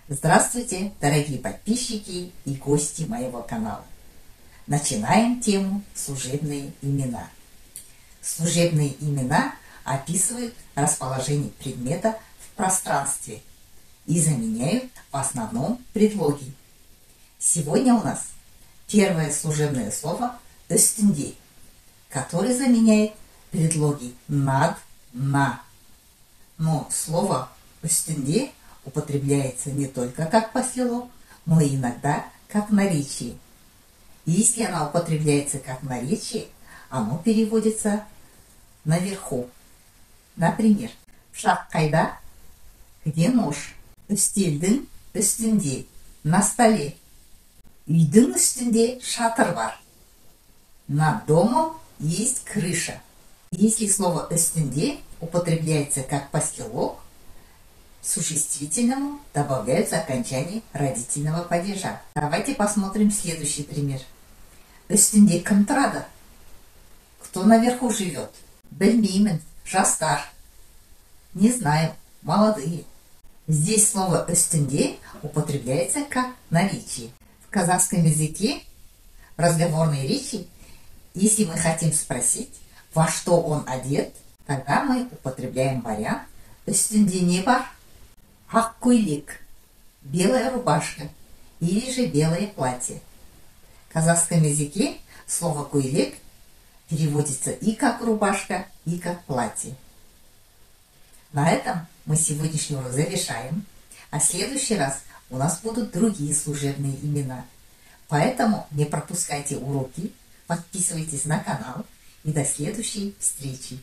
Здравствуйте, дорогие подписчики и гости моего канала. Начинаем тему служебные имена. Служебные имена описывают расположение предмета в пространстве и заменяют в основном предлоги. Сегодня у нас первое служебное слово «üstünde», которое заменяет предлоги «над», «на». Но слово «üstünde» употребляется не только как поселок, но и иногда как наречие. И если она употребляется как наречие, оно переводится наверху. Например, «Пышақ қайда?» Где нож? Үстелдің үстінде, на столе. Үйдің үстінде шатыр бар. Над домом есть крыша. Если слово «üstünde» употребляется как поселок, существительному добавляются окончания родительного падежа. Давайте посмотрим следующий пример. Üstünde кім тұрады? Кто наверху живет? Білмеймін, жастар. Не знаю, молодые. Здесь слово «üstünde» употребляется как наречие. В казахском языке, в разговорной речи, если мы хотим спросить, во что он одет, тогда мы употребляем вариант «üstünde не бар?» Ақ көйлек, белая рубашка или же белое платье. В казахском языке слово «көйлек» переводится и как рубашка, и как платье. На этом мы сегодняшний урок завершаем, а в следующий раз у нас будут другие служебные имена. Поэтому не пропускайте уроки, подписывайтесь на канал и до следующей встречи.